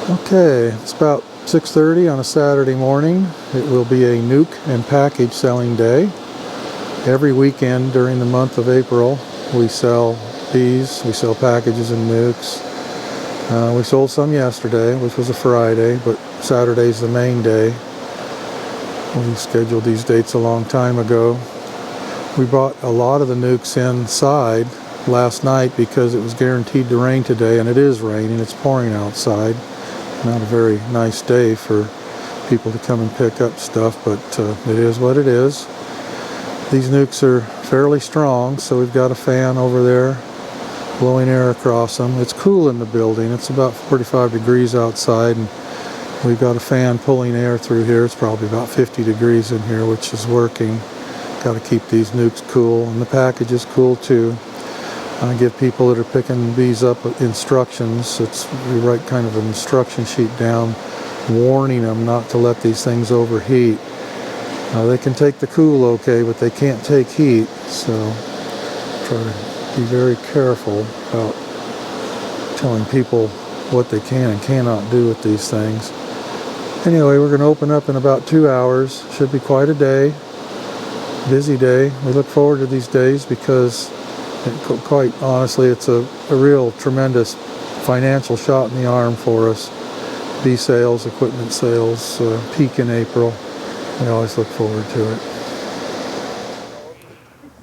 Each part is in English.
Okay, it's about 6:30 on a Saturday morning. It will be a nuke and package selling day. Every weekend during the month of April, we sell bees, we sell packages and nukes. We sold some yesterday, which was a Friday, but Saturday's the main day. We scheduled these dates a long time ago. We brought a lot of the nukes inside last night because it was guaranteed to rain today, and it is raining. It's pouring outside. Not a very nice day for people to come and pick up stuff, but it is what it is. These nukes are fairly strong, so we've got a fan over there blowing air across them. It's cool in the building. It's about 45 degrees outside, and we've got a fan pulling air through here. It's probably about 50 degrees in here, which is working. Got to keep these nukes cool, and the package is cool too. I give people that are picking bees up instructions. We write kind of an instruction sheet down warning them not to let these things overheat. They can take the cool okay, but they can't take heat, so try to be very careful about telling people what they can and cannot do with these things. Anyway, we're going to open up in about 2 hours. Should be quite a day. Busy day. We look forward to these days because quite honestly, it's a real tremendous financial shot in the arm for us. Bee sales, equipment sales, peak in April. We always look forward to it.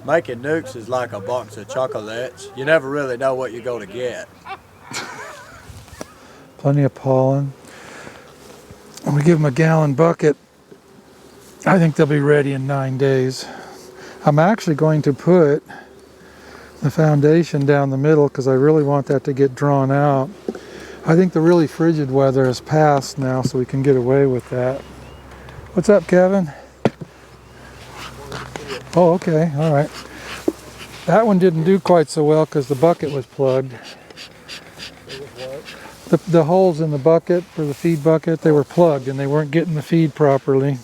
Making nukes is like a box of chocolates. You never really know what you're going to get. Plenty of pollen. And we give them a gallon bucket. I think they'll be ready in 9 days. I'm actually going to put the foundation down the middle because I really want that to get drawn out. I think the really frigid weather has passed now, so we can get away with that. What's up, Kevin? Oh, okay, all right. That one didn't do quite so well because the bucket was plugged. The holes in the bucket for the feed bucket, they were plugged and they weren't getting the feed properly.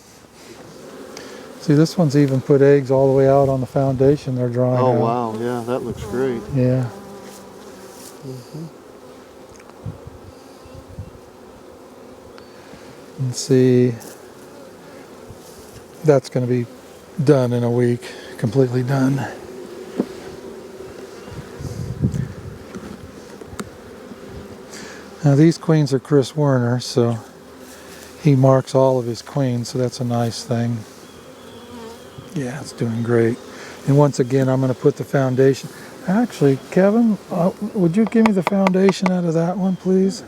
See, this one's even put eggs all the way out on the foundation they're drawing out. Oh, wow. Yeah, that looks great. Yeah. And see, that's going to be done in a week, completely done. Now these queens are Chris Werner, so he marks all of his queens, so that's a nice thing. Yeah, it's doing great. And once again, I'm going to put the foundation. Actually, Kevin, would you give me the foundation out of that one, please?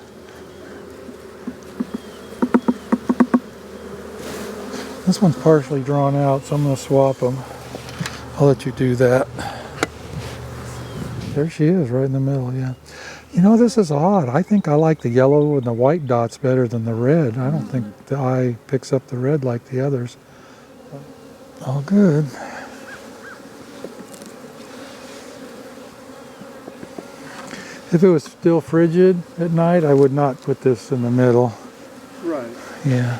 This one's partially drawn out, so I'm going to swap them. I'll let you do that. There she is, right in the middle, yeah. You know, this is odd. I think I like the yellow and the white dots better than the red. I don't think the eye picks up the red like the others. All good. If it was still frigid at night, I would not put this in the middle. Right. Yeah.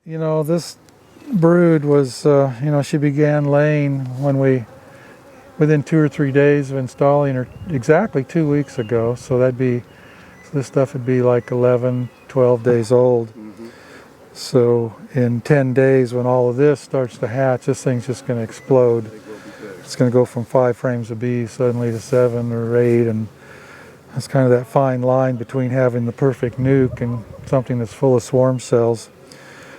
You know, this brood was, she began laying within 2 or 3 days of installing her, exactly 2 weeks ago. So this stuff would be like 11, 12 days old. Mm-hmm. So in 10 days, when all of this starts to hatch, this thing's just going to explode. It's going to go from 5 frames of bees suddenly to 7 or 8, and that's kind of that fine line between having the perfect nuke and something that's full of swarm cells.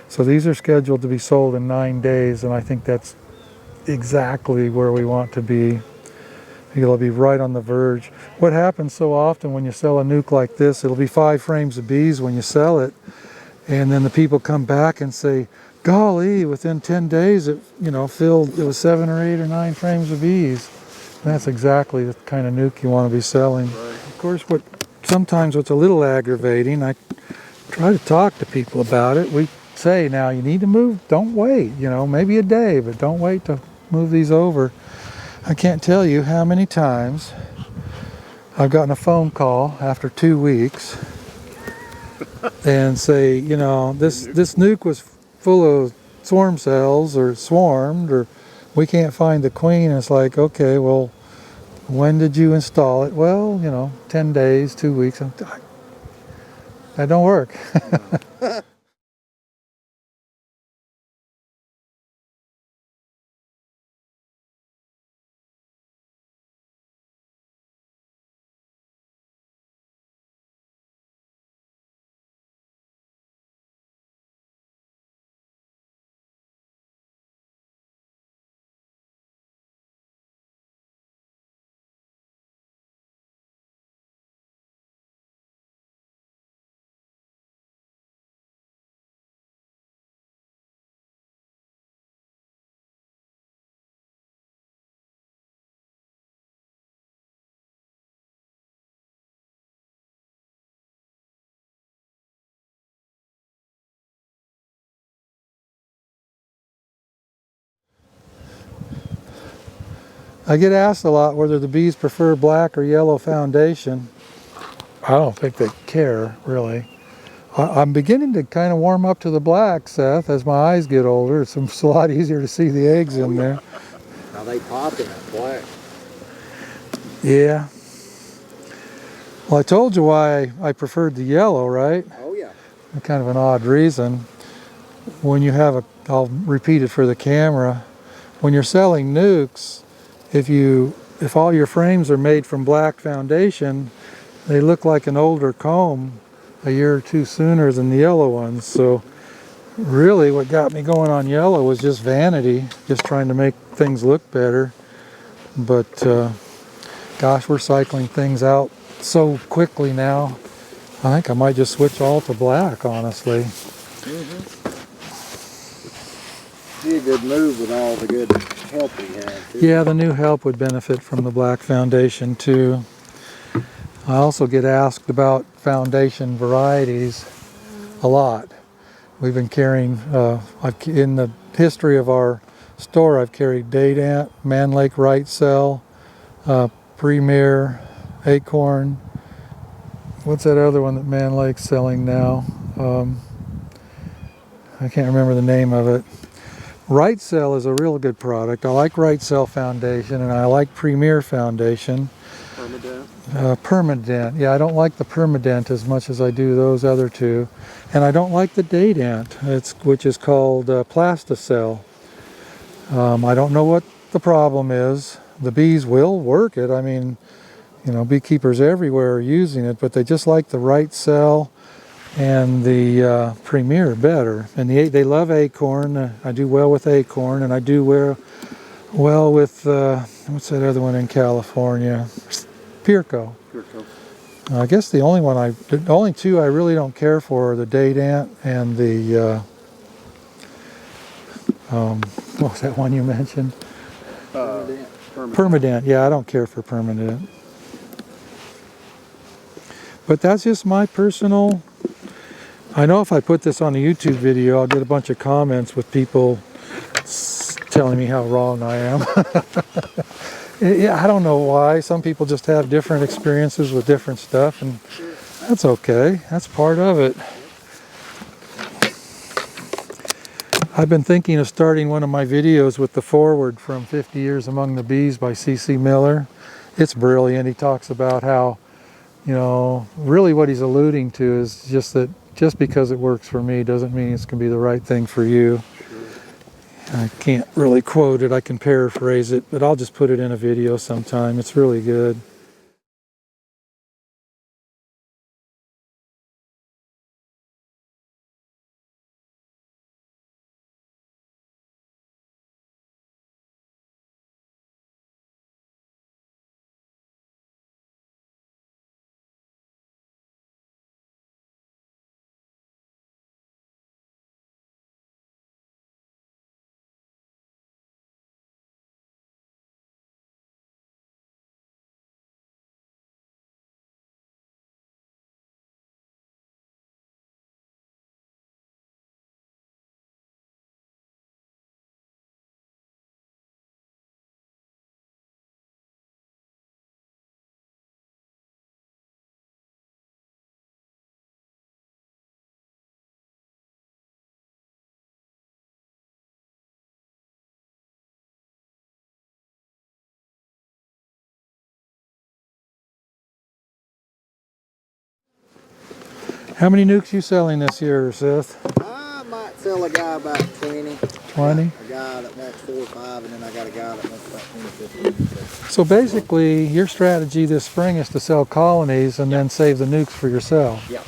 So these are scheduled to be sold in 9 days, and I think that's exactly where we want to be. It'll be right on the verge. What happens so often when you sell a nuke like this, it'll be 5 frames of bees when you sell it, and then the people come back and say, golly, within 10 days it was 7 or 8 or 9 frames of bees. And that's exactly the kind of nuke you want to be selling. Right. Of course, sometimes what's a little aggravating, I try to talk to people about it. We say, now you need to move, don't wait, maybe a day, but don't wait to move these over. I can't tell you how many times I've gotten a phone call after 2 weeks and say, you know, this nuke was full of swarm cells or swarmed, or we can't find the queen. It's like, okay, well, when did you install it? Well, you know, 10 days, 2 weeks. That don't work. I get asked a lot whether the bees prefer black or yellow foundation. I don't think they care, really. I'm beginning to kind of warm up to the black, Seth, as my eyes get older. It's a lot easier to see the eggs in there. Now they pop in that black. Yeah. Well, I told you why I preferred the yellow, right? Oh yeah. Kind of an odd reason. When you have I'll repeat it for the camera. When you're selling nukes, if all your frames are made from black foundation, they look like an older comb a year or two sooner than the yellow ones. So really what got me going on yellow was just vanity, just trying to make things look better. But gosh, we're cycling things out so quickly now. I think I might just switch all to black, honestly. Be a good move with all the good help we have. Too. Yeah, the new help would benefit from the black foundation too. I also get asked about foundation varieties a lot. We've been carrying, in the history of our store, I've carried Date Ant, Man Lake Right Cell, Premier, Acorn. What's that other one that Man Lake's selling now? I can't remember the name of it. Right Cell is a real good product. I like Right Cell Foundation, and I like Premier Foundation. Permadent. Permadent. Yeah, I don't like the Permadent as much as I do those other two. And I don't like the Date Ant, which is called Plasticell. I don't know what the problem is. The bees will work it. I mean, you know, beekeepers everywhere are using it, but they just like the Right Cell and the Premier better. And they love Acorn. I do well with Acorn, and I do well with, what's that other one in California? Pirco. I guess the only two I really don't care for are the Date Ant and the, what was that one you mentioned? Permadent. Yeah, I don't care for Permadent. But that's just my personal, I know if I put this on a YouTube video, I'll get a bunch of comments with people telling me how wrong I am. Yeah, I don't know why. Some people just have different experiences with different stuff, and that's okay. That's part of it. I've been thinking of starting one of my videos with the foreword from 50 Years Among the Bees by C.C. Miller. It's brilliant. He talks about how, you know, really what he's alluding to is just that just because it works for me doesn't mean it's going to be the right thing for you. I can't really quote it, I can paraphrase it, but I'll just put it in a video sometime. It's really good. How many nukes you selling this year, Seth? I might sell a guy about 20. 20? A guy that wants 4 or 5, and then I got a guy that wants about 20 or 15. So basically, your strategy this spring is to sell colonies and then save the nukes for yourself. Yeah.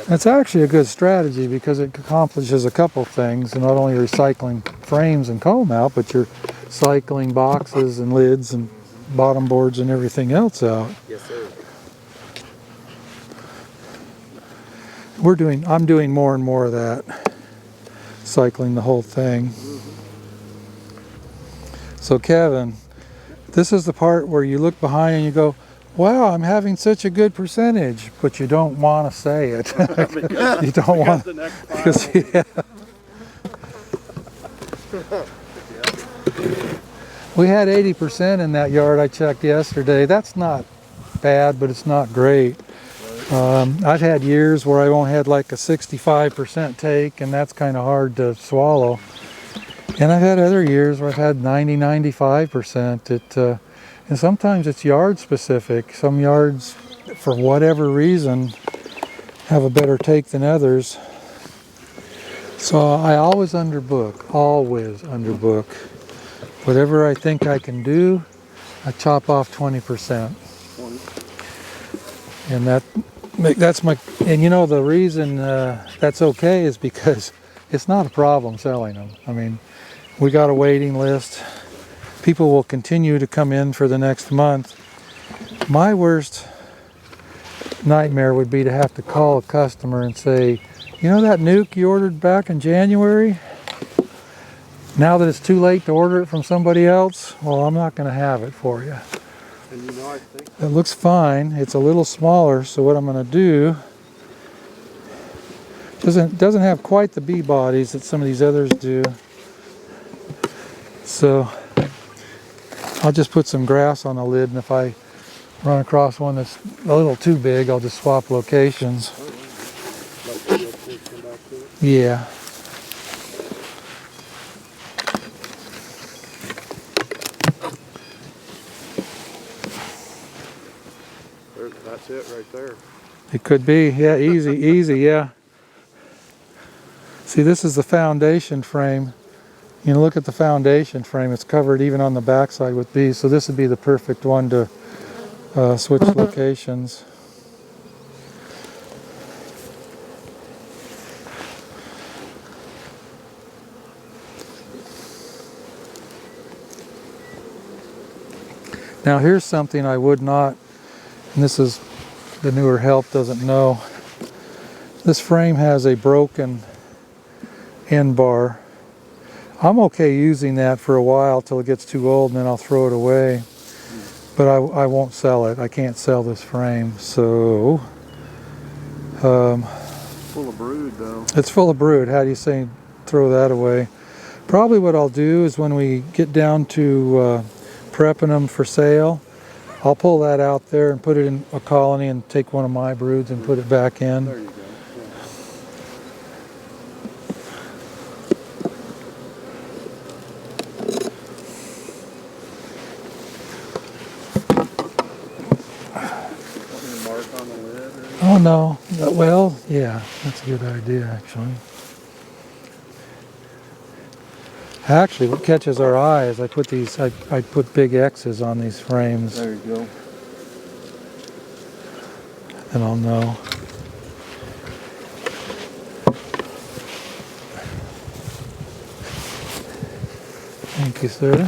That's actually a good strategy because it accomplishes a couple things. Not only recycling frames and comb out, but you're cycling boxes and lids and bottom boards and everything else out. Yes, sir. I'm doing more and more of that, cycling the whole thing. So Kevin, this is the part where you look behind and you go, wow, I'm having such a good percentage, but you don't want to say it. You don't want because yeah. We had 80% in that yard I checked yesterday. That's not bad, but it's not great. I've had years where I've only had like a 65% take, and that's kind of hard to swallow. And I've had other years where I've had 90-95%. And sometimes it's yard specific. Some yards, for whatever reason, have a better take than others. So I always underbook. Whatever I think I can do, I chop off 20%. And that's my, and you know the reason that's okay is because it's not a problem selling them. I mean, we got a waiting list. People will continue to come in for the next month. My worst nightmare would be to have to call a customer and say, you know that nuke you ordered back in January? Now that it's too late to order it from somebody else, well, I'm not going to have it for you. And you know, I think It looks fine. It's a little smaller, so what I'm going to do doesn't have quite the bee bodies that some of these others do. So I'll just put some grass on the lid, and if I run across one that's a little too big, I'll just swap locations. Yeah. that's it right there. It could be, yeah, easy, yeah. See, this is the foundation frame. You know, look at the foundation frame. It's covered even on the backside with bees, so this would be the perfect one to switch locations. Now here's something I would not, and this is the newer help doesn't know. This frame has a broken end bar. I'm okay using that for a while till it gets too old, and then I'll throw it away. But I won't sell it. I can't sell this frame. So Full of brood though. it's full of brood. How do you say throw that away? Probably what I'll do is when we get down to prepping them for sale, I'll pull that out there and put it in a colony and take one of my broods and put it back in. There you go. Oh no, well, yeah, that's a good idea actually. Actually, what catches our eye is I put big X's on these frames. There you go. And I'll know. Thank you, sir.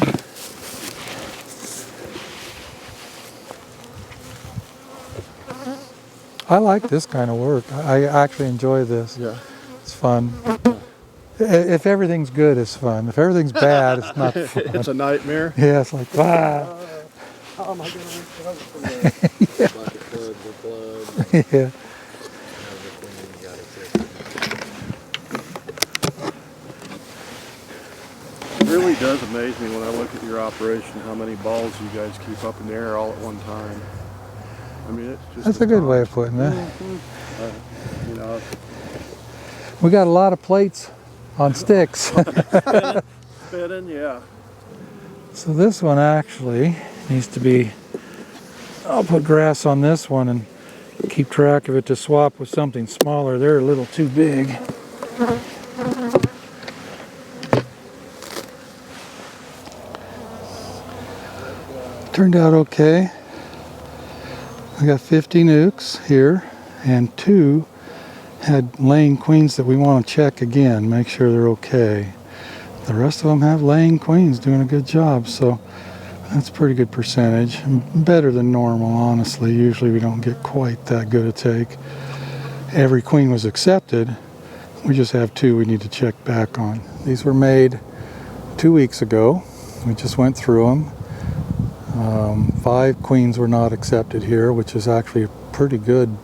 I like this kind of work. I actually enjoy this. Yeah. It's fun. If everything's good, it's fun. If everything's bad, it's not fun. It's a nightmare. Yeah, it's like, ah. How am I going to recover from that? Like a club or plug. Yeah. It really does amaze me when I look at your operation how many balls you guys keep up in the air all at one time. I mean, it's just. That's a good way of putting it. You know, We got a lot of plates on sticks. spinning, yeah. So this one actually needs to be, I'll put grass on this one, and keep track of it to swap with something smaller. They're a little too big. Turned out okay. I got 50 nukes here, and 2 had laying queens that we want to check again, make sure they're okay. The rest of them have laying queens doing a good job, so that's a pretty good percentage. Better than normal, honestly. Usually we don't get quite that good a take. Every queen was accepted. We just have 2 we need to check back on. These were made 2 weeks ago. We just went through them. 5 queens were not accepted here, which is actually a pretty good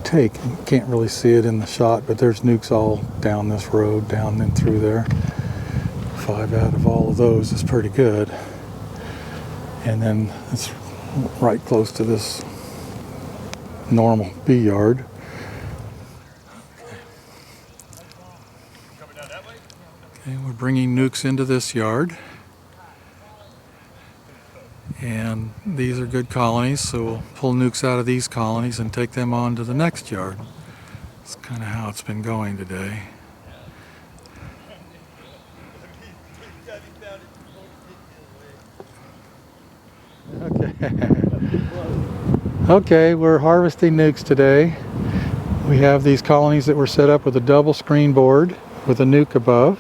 take. You can't really see it in the shot, but there's nukes all down this road, down and through there. 5 out of all of those is pretty good. And then it's right close to this normal bee yard. Okay, we're bringing nukes into this yard. And these are good colonies, so we'll pull nukes out of these colonies and take them on to the next yard. That's kind of how it's been going today. Okay, we're harvesting nukes today. We have these colonies that were set up with a double screen board with a nuke above.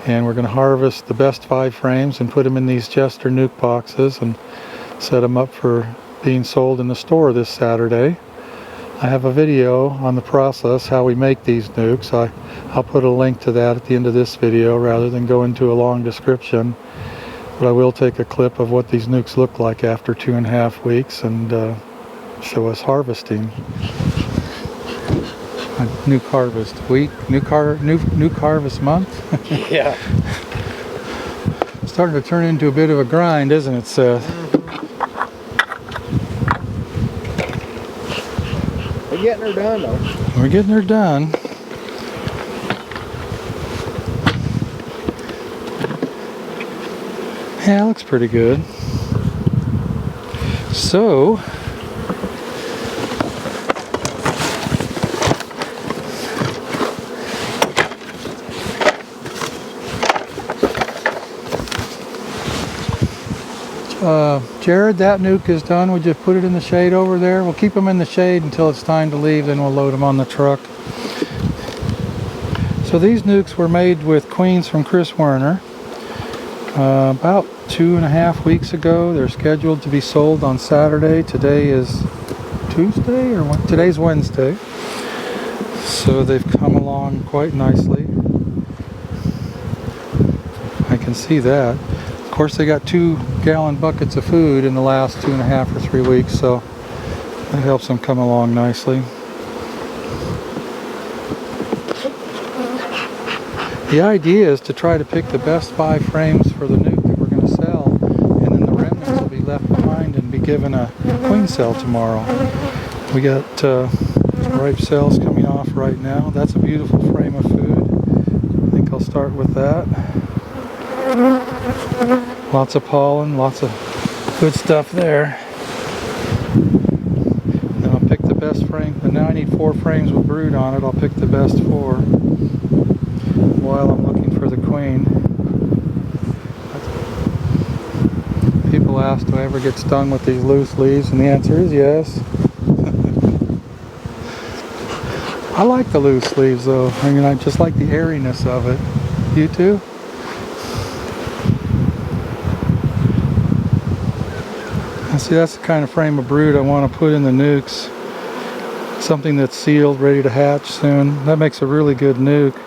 And we're going to harvest the best 5 frames and put them in these Chester nuke boxes and set them up for being sold in the store this Saturday. I have a video on the process, how we make these nukes. I'll put a link to that at the end of this video rather than go into a long description. But I will take a clip of what these nukes look like after 2.5 weeks and show us harvesting. Nuke harvest week, nuke harvest month. Yeah. Starting to turn into a bit of a grind, isn't it, Seth? We're getting her done, though. We're getting her done. Yeah, it looks pretty good. So, Jared, that nuke is done. We just put it in the shade over there. We'll keep them in the shade until it's time to leave, then we'll load them on the truck. So these nukes were made with queens from Chris Werner about 2.5 weeks ago. They're scheduled to be sold on Saturday. Today is Tuesday, or what? Today's Wednesday. So they've come along quite nicely. I can see that. Of course, they got 2-gallon buckets of food in the last 2.5 or 3 weeks, so that helps them come along nicely. The idea is to try to pick the best 5 frames for the nuke that we're going to sell, and then the remnants will be left behind and be given a queen cell tomorrow. We got ripe cells coming off right now. That's a beautiful frame of food. I think I'll start with that. Lots of pollen, lots of good stuff there. Then I'll pick the best frame, and now I need 4 frames with brood on it. I'll pick the best 4 while I'm looking for the queen. People ask, do I ever get stung with these loose leaves? And the answer is yes. I like the loose leaves though. I mean, I just like the airiness of it. You too? See, that's the kind of frame of brood I want to put in the nukes. Something that's sealed, ready to hatch soon. That makes a really good nuke.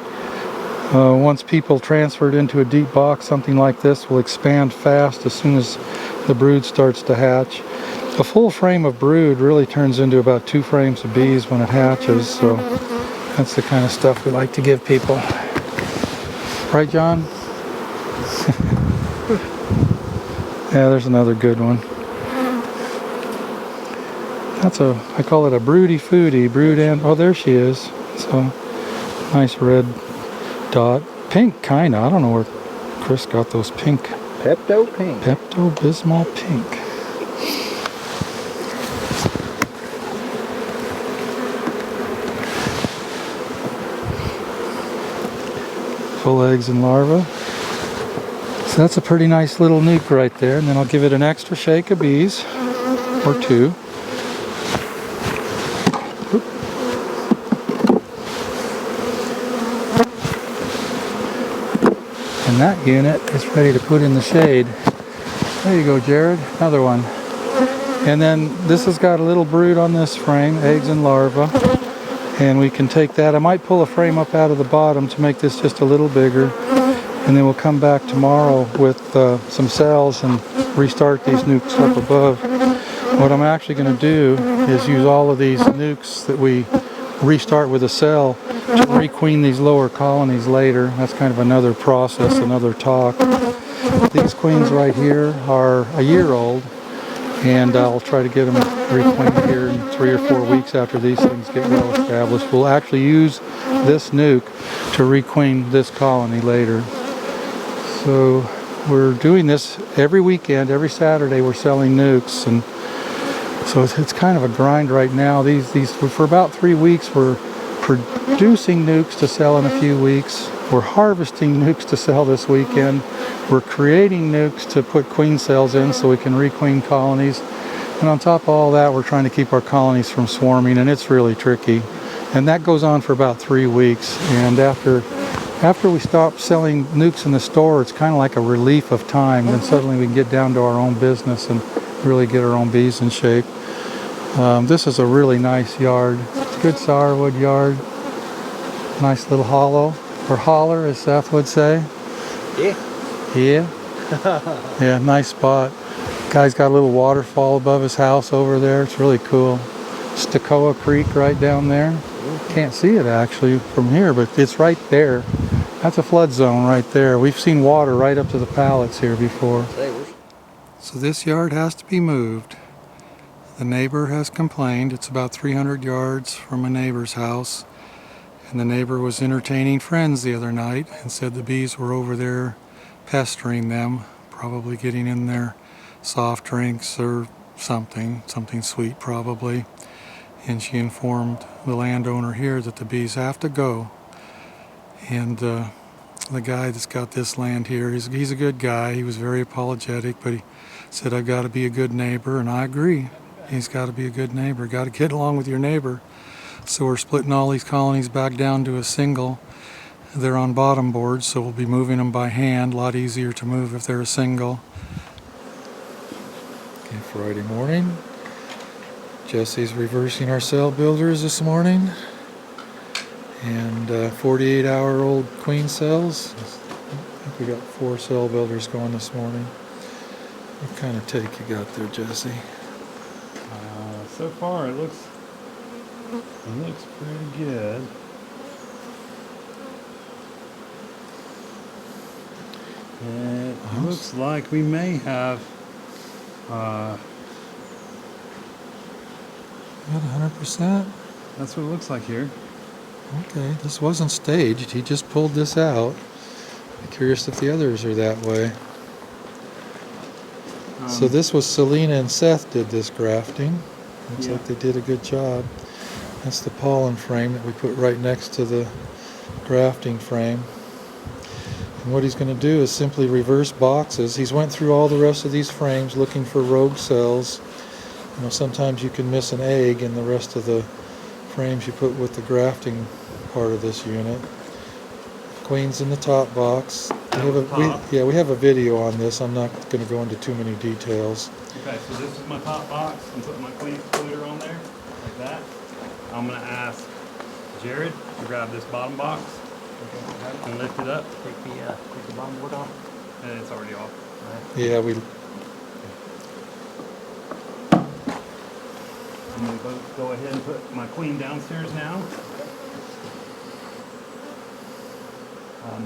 Once people transfer it into a deep box, something like this will expand fast as soon as the brood starts to hatch. A full frame of brood really turns into about 2 frames of bees when it hatches, so that's the kind of stuff we like to give people. Right, John? Yeah, there's another good one. I call it a broody foodie, brood and, oh, there she is. So, nice red dot. Pink, kinda. I don't know where Chris got those pink. Pepto Pink. Pepto-Bismol pink. full eggs and larvae. So that's a pretty nice little nuke right there, and then I'll give it an extra shake of bees, or two. Oop. And that unit is ready to put in the shade. There you go, Jared, another one. And then this has got a little brood on this frame, eggs and larvae. And we can take that. I might pull a frame up out of the bottom to make this just a little bigger. And then we'll come back tomorrow with some cells and restart these nukes up above. What I'm actually going to do is use all of these nukes that we restart with a cell to requeen these lower colonies later. That's kind of another process, another talk. These queens right here are a year old, and I'll try to get them requeened here in 3 or 4 weeks after these things get well established. We'll actually use this nuke to requeen this colony later. So we're doing this every weekend, every Saturday we're selling nukes, and so it's kind of a grind right now. These for about 3 weeks we're producing nukes to sell in a few weeks. We're harvesting nukes to sell this weekend. We're creating nukes to put queen cells in so we can requeen colonies. And on top of all that, we're trying to keep our colonies from swarming, and it's really tricky. And that goes on for about 3 weeks. And after we stop selling nukes in the store, it's kind of like a relief of time. Then suddenly we can get down to our own business and really get our own bees in shape. This is a really nice yard. It's a good sourwood yard. Nice little hollow, or holler as Seth would say. Yeah. Yeah. Yeah, nice spot. Guy's got a little waterfall above his house over there. It's really cool. Stokoa Creek right down there. Can't see it actually from here, but it's right there. That's a flood zone right there. We've seen water right up to the pallets here before. So this yard has to be moved. The neighbor has complained. It's about 300 yards from a neighbor's house. And the neighbor was entertaining friends the other night and said the bees were over there pestering them, probably getting in their soft drinks or something sweet probably. And she informed the landowner here that the bees have to go. And the guy that's got this land here, he's a good guy. He was very apologetic, but he said, I've got to be a good neighbor, and I agree. He's got to be a good neighbor. Got to get along with your neighbor. So we're splitting all these colonies back down to a single. They're on bottom boards, so we'll be moving them by hand. A lot easier to move if they're a single. Okay, Friday morning. Jesse's reversing our cell builders this morning. And 48-hour-old queen cells. I think we got 4 cell builders going this morning. What kind of take you got there, Jesse? So far it looks pretty good. It looks like we may have Got 100%? that's what it looks like here. Okay, this wasn't staged. He just pulled this out. I'm curious if the others are that way. So this was Selena and Seth did this grafting. Looks like they did a good job. That's the pollen frame that we put right next to the grafting frame. And what he's going to do is simply reverse boxes. He's went through all the rest of these frames looking for rogue cells. You know, sometimes you can miss an egg in the rest of the frames you put with the grafting part of this unit. Queen's in the top box. We have a video on this. I'm not going to go into too many details. Okay, so this is my top box. I'm putting my queen excluder on there, like that. I'm going to ask Jared to grab this bottom box and lift it up. Take the bottom board off. And it's already off. Yeah, I'm going to go ahead and put my queen downstairs now.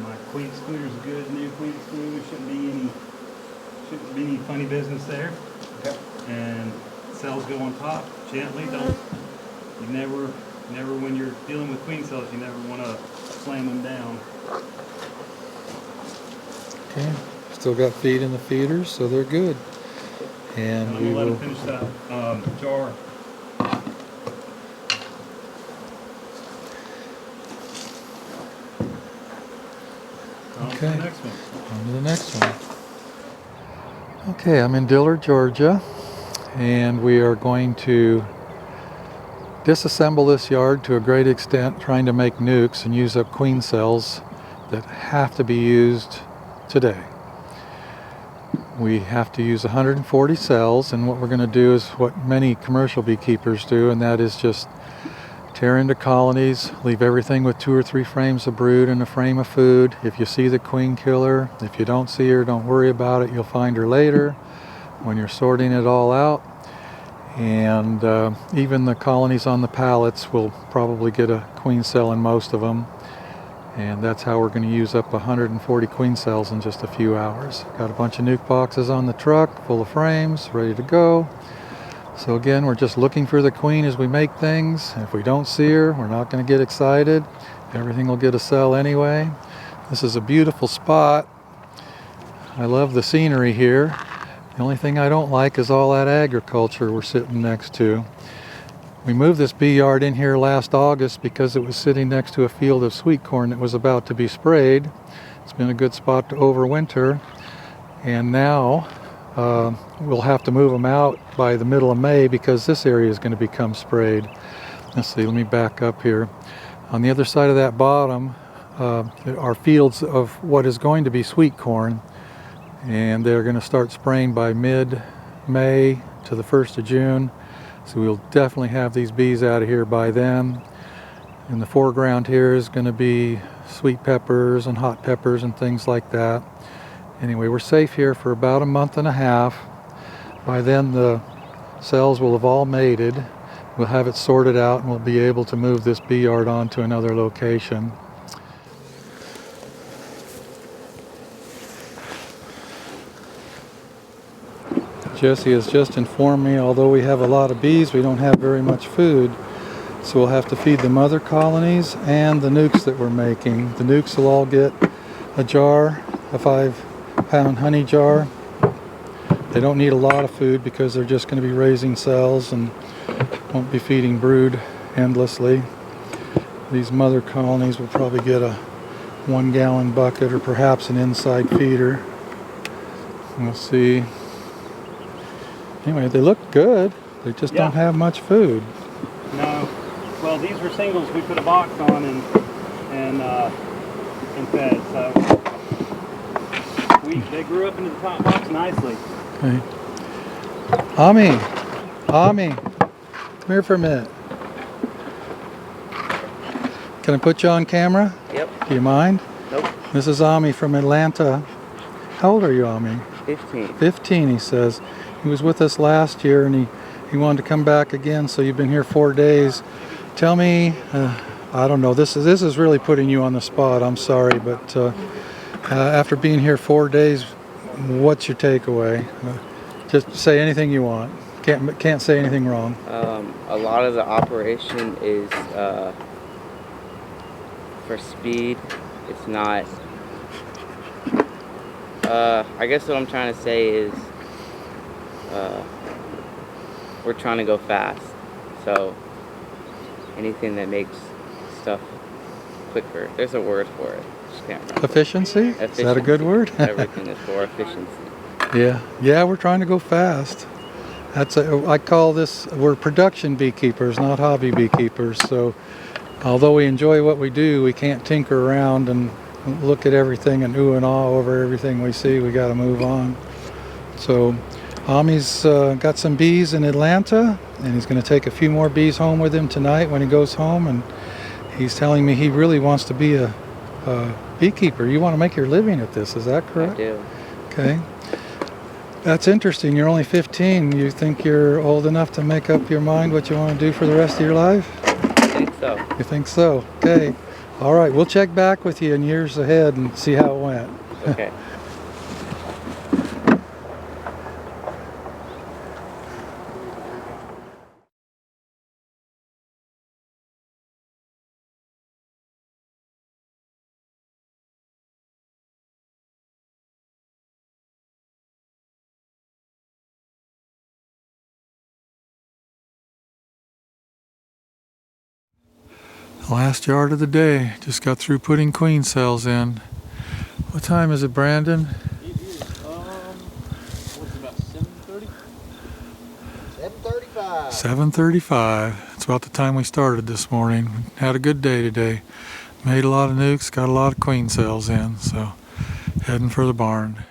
My queen excluder is a good new queen excluder. Shouldn't be any funny business there. Okay. And cells go on top gently. You never when you're dealing with queen cells, you never want to slam them down. okay. Still got feed in the feeders, so they're good. And I'm we gonna let will. them finish that jar. On to Okay. the next one. On to the next one. Okay, I'm in Dillard, Georgia, and we are going to disassemble this yard to a great extent, trying to make nukes and use up queen cells that have to be used today. We have to use 140 cells, and what we're going to do is what many commercial beekeepers do, and that is just tear into colonies, leave everything with 2 or 3 frames of brood and a frame of food. If you see the queen killer, if you don't see her, don't worry about it. You'll find her later when you're sorting it all out. And even the colonies on the pallets will probably get a queen cell in most of them. And that's how we're going to use up 140 queen cells in just a few hours. Got a bunch of nuke boxes on the truck full of frames, ready to go. So again, we're just looking for the queen as we make things. If we don't see her, we're not going to get excited. Everything will get a cell anyway. This is a beautiful spot. I love the scenery here. The only thing I don't like is all that agriculture we're sitting next to. We moved this bee yard in here last August because it was sitting next to a field of sweet corn that was about to be sprayed. It's been a good spot to overwinter. And now we'll have to move them out by the middle of May because this area is going to become sprayed. Let's see, let me back up here. On the other side of that bottom are fields of what is going to be sweet corn, and they're going to start spraying by mid-May to the 1st of June. So we'll definitely have these bees out of here by then. In the foreground here is going to be sweet peppers and hot peppers and things like that. Anyway, we're safe here for about a month and a half. By then the cells will have all mated. We'll have it sorted out and we'll be able to move this bee yard on to another location. Jesse has just informed me, although we have a lot of bees, we don't have very much food. So we'll have to feed the mother colonies and the nukes that we're making. The nukes will all get a jar, a 5-pound honey jar. They don't need a lot of food because they're just going to be raising cells and won't be feeding brood endlessly. These mother colonies will probably get a 1-gallon bucket or perhaps an inside feeder. We'll see. Anyway, they look good. They just don't have much food. No. Well, these were singles we put a box on and fed. So they grew up into the top box nicely. Okay. Ami, come here for a minute. Can I put you on camera? Yep. Do you mind? Nope. This is Ami from Atlanta. How old are you, Ami? 15. 15, he says. He was with us last year and he wanted to come back again, so you've been here 4 days. Tell me, I don't know, this is really putting you on the spot, I'm sorry, but after being here 4 days, what's your takeaway? Just say anything you want. Can't say anything wrong. A lot of the operation is for speed. It's not. I guess what I'm trying to say is we're trying to go fast. So anything that makes stuff quicker. There's a word for it. Just can't remember. Efficiency? Is that a good word? Everything is for efficiency. Yeah, we're trying to go fast. I call this, we're production beekeepers, not hobby beekeepers. So although we enjoy what we do, we can't tinker around and look at everything and ooh and ah over everything we see. We got to move on. So Ami's got some bees in Atlanta, and he's going to take a few more bees home with him tonight when he goes home. And he's telling me he really wants to be a beekeeper. You want to make your living at this, is that correct? I do. Okay. That's interesting. You're only 15. You think you're old enough to make up your mind what you want to do for the rest of your life? I think so. You think so? Okay. All right. We'll check back with you in years ahead and see how it went. Okay. Last yard of the day. Just got through putting queen cells in. What time is it, Brandon? It is, what's it, about 7:30? 7:35. 7:35. It's about the time we started this morning. Had a good day today. Made a lot of nukes, got a lot of queen cells in, so heading for the barn.